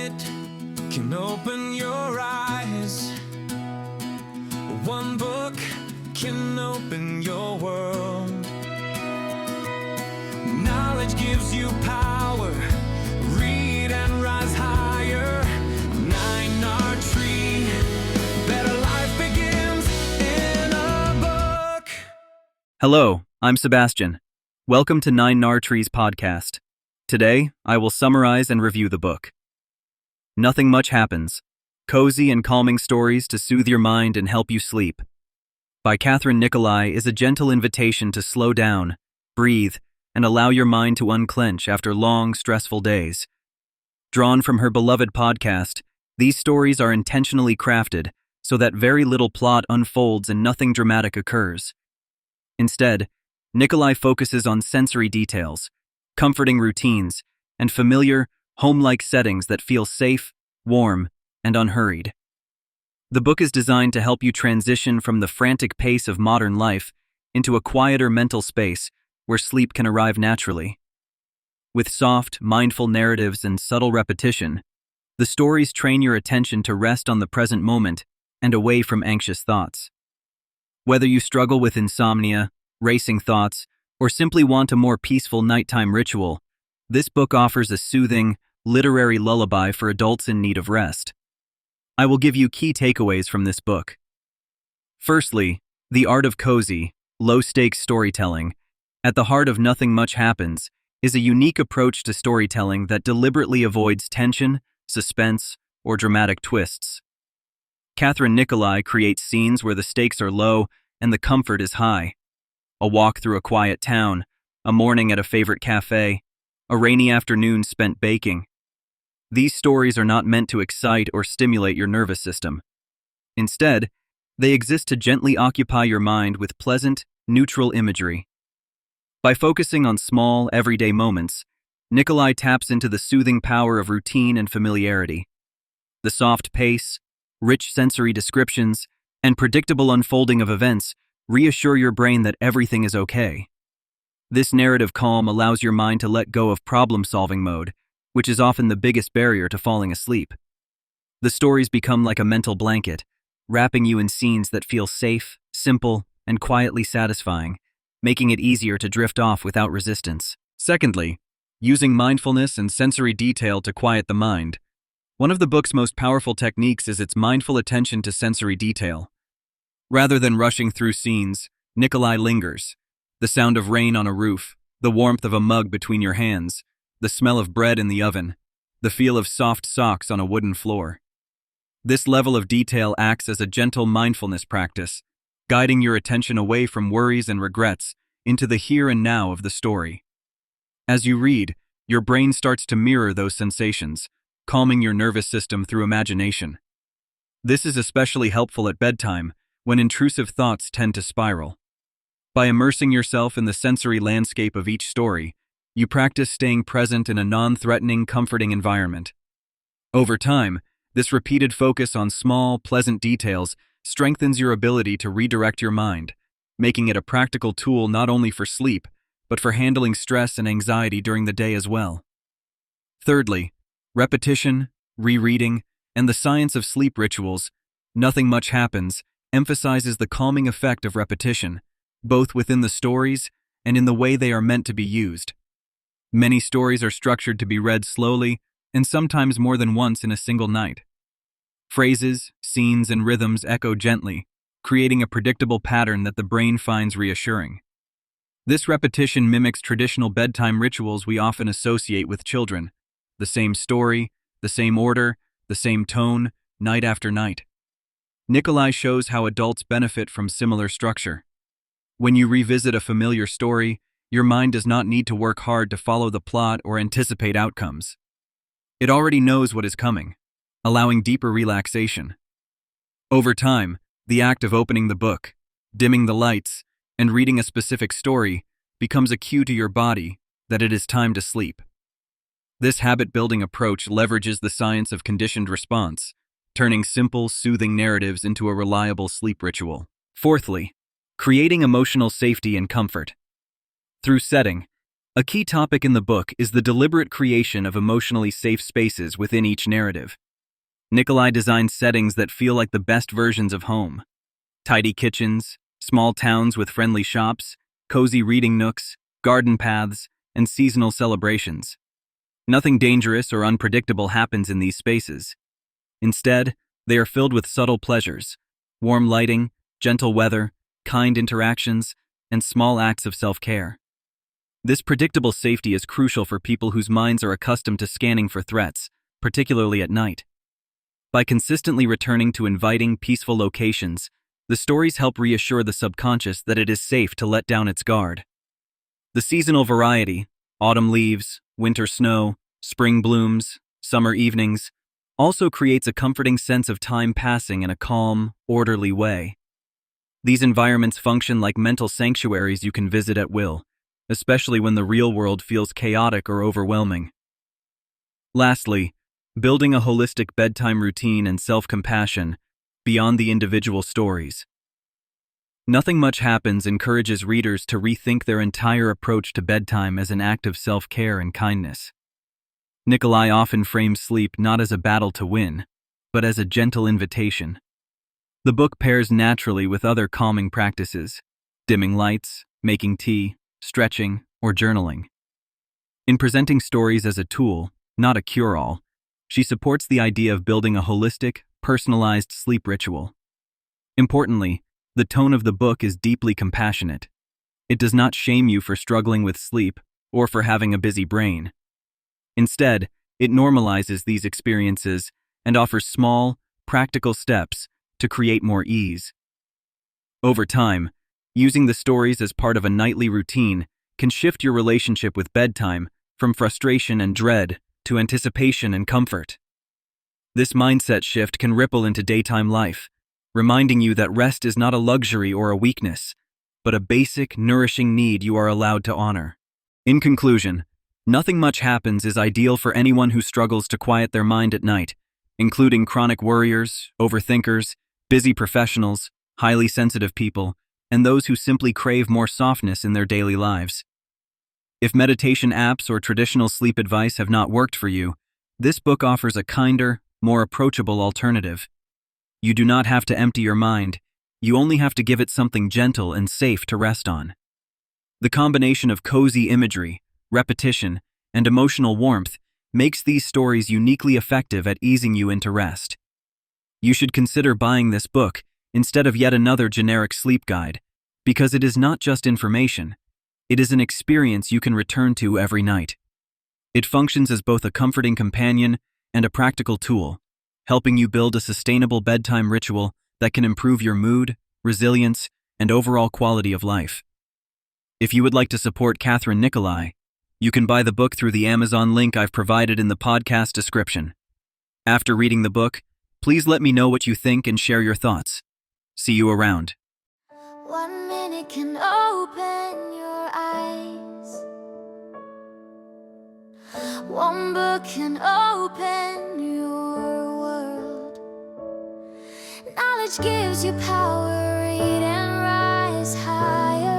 minute can open your eyes. One book can open your world. Knowledge gives you power. Read and rise higher. 9R Tree. Better life begins in a book. Hello, I'm Sebastian. Welcome to 9R Tree's podcast. Today, I will summarize and review the book. Nothing Much Happens. Cozy and calming stories to soothe your mind and help you sleep. By Kathryn Nicolai is a gentle invitation to slow down, breathe, and allow your mind to unclench after long, stressful days. Drawn from her beloved podcast, these stories are intentionally crafted so that very little plot unfolds and nothing dramatic occurs. Instead, Nicolai focuses on sensory details, comforting routines, and familiar, home-like settings that feel safe, warm, and unhurried. The book is designed to help you transition from the frantic pace of modern life into a quieter mental space where sleep can arrive naturally. With soft, mindful narratives and subtle repetition, the stories train your attention to rest on the present moment and away from anxious thoughts. Whether you struggle with insomnia, racing thoughts, or simply want a more peaceful nighttime ritual, this book offers a soothing, literary lullaby for adults in need of rest. I will give you key takeaways from this book. Firstly, the art of cozy, low-stakes storytelling, at the heart of Nothing Much Happens, is a unique approach to storytelling that deliberately avoids tension, suspense, or dramatic twists. Kathryn Nicolai creates scenes where the stakes are low and the comfort is high. A walk through a quiet town, a morning at a favorite café, a rainy afternoon spent baking. These stories are not meant to excite or stimulate your nervous system. Instead, they exist to gently occupy your mind with pleasant, neutral imagery. By focusing on small, everyday moments, Nicolai taps into the soothing power of routine and familiarity. The soft pace, rich sensory descriptions, and predictable unfolding of events reassure your brain that everything is okay. This narrative calm allows your mind to let go of problem-solving mode, which is often the biggest barrier to falling asleep. The stories become like a mental blanket, wrapping you in scenes that feel safe, simple, and quietly satisfying, making it easier to drift off without resistance. Secondly, using mindfulness and sensory detail to quiet the mind. One of the book's most powerful techniques is its mindful attention to sensory detail. Rather than rushing through scenes, Nicolai lingers. The sound of rain on a roof, the warmth of a mug between your hands, the smell of bread in the oven, the feel of soft socks on a wooden floor. This level of detail acts as a gentle mindfulness practice, guiding your attention away from worries and regrets into the here and now of the story. As you read, your brain starts to mirror those sensations, calming your nervous system through imagination. This is especially helpful at bedtime, when intrusive thoughts tend to spiral. By immersing yourself in the sensory landscape of each story, you practice staying present in a non-threatening, comforting environment. Over time, this repeated focus on small, pleasant details strengthens your ability to redirect your mind, making it a practical tool not only for sleep, but for handling stress and anxiety during the day as well. Thirdly, repetition, rereading, and the science of sleep rituals. Nothing Much Happens emphasizes the calming effect of repetition, both within the stories and in the way they are meant to be used. Many stories are structured to be read slowly and sometimes more than once in a single night. Phrases, scenes, and rhythms echo gently, creating a predictable pattern that the brain finds reassuring. This repetition mimics traditional bedtime rituals we often associate with children. The same story, the same order, the same tone, night after night. Nicolai shows how adults benefit from similar structure. When you revisit a familiar story, your mind does not need to work hard to follow the plot or anticipate outcomes. It already knows what is coming, allowing deeper relaxation. Over time, the act of opening the book, dimming the lights, and reading a specific story becomes a cue to your body that it is time to sleep. This habit-building approach leverages the science of conditioned response, turning simple, soothing narratives into a reliable sleep ritual. Fourthly, creating emotional safety and comfort. Through setting, A key topic in the book is the deliberate creation of emotionally safe spaces within each narrative. Nicolai designs settings that feel like the best versions of home. Tidy kitchens, small towns with friendly shops, cozy reading nooks, garden paths, and seasonal celebrations. Nothing dangerous or unpredictable happens in these spaces. Instead, they are filled with subtle pleasures, warm lighting, gentle weather, kind interactions, and small acts of self-care. This predictable safety is crucial for people whose minds are accustomed to scanning for threats, particularly at night. By consistently returning to inviting, peaceful locations, the stories help reassure the subconscious that it is safe to let down its guard. The seasonal variety, autumn leaves, winter snow, spring blooms, summer evenings, also creates a comforting sense of time passing in a calm, orderly way. These environments function like mental sanctuaries you can visit at will, especially when the real world feels chaotic or overwhelming. Lastly, building a holistic bedtime routine and self-compassion beyond the individual stories. Nothing Much Happens encourages readers to rethink their entire approach to bedtime as an act of self-care and kindness. Nicolai often frames sleep not as a battle to win, but as a gentle invitation. The book pairs naturally with other calming practices, dimming lights, making tea, stretching, or journaling. In presenting stories as a tool, not a cure-all, she supports the idea of building a holistic, personalized sleep ritual. Importantly, the tone of the book is deeply compassionate. It does not shame you for struggling with sleep or for having a busy brain. Instead, it normalizes these experiences and offers small, practical steps to create more ease. Over time, using the stories as part of a nightly routine can shift your relationship with bedtime from frustration and dread to anticipation and comfort. This mindset shift can ripple into daytime life, reminding you that rest is not a luxury or a weakness, but a basic, nourishing need you are allowed to honor. In conclusion, Nothing Much Happens is ideal for anyone who struggles to quiet their mind at night, including chronic worriers, overthinkers, busy professionals, highly sensitive people, and those who simply crave more softness in their daily lives. If meditation apps or traditional sleep advice have not worked for you, this book offers a kinder, more approachable alternative. You do not have to empty your mind, you only have to give it something gentle and safe to rest on. The combination of cozy imagery, repetition, and emotional warmth makes these stories uniquely effective at easing you into rest. You should consider buying this book instead of yet another generic sleep guide, because it is not just information, it is an experience you can return to every night. It functions as both a comforting companion and a practical tool, helping you build a sustainable bedtime ritual that can improve your mood, resilience, and overall quality of life. If you would like to support Kathryn Nicolai, you can buy the book through the Amazon link I've provided in the podcast description. After reading the book, please let me know what you think and share your thoughts. See you around. 1 minute can open your eyes. One book can open your world. Knowledge gives you power, read and rise higher.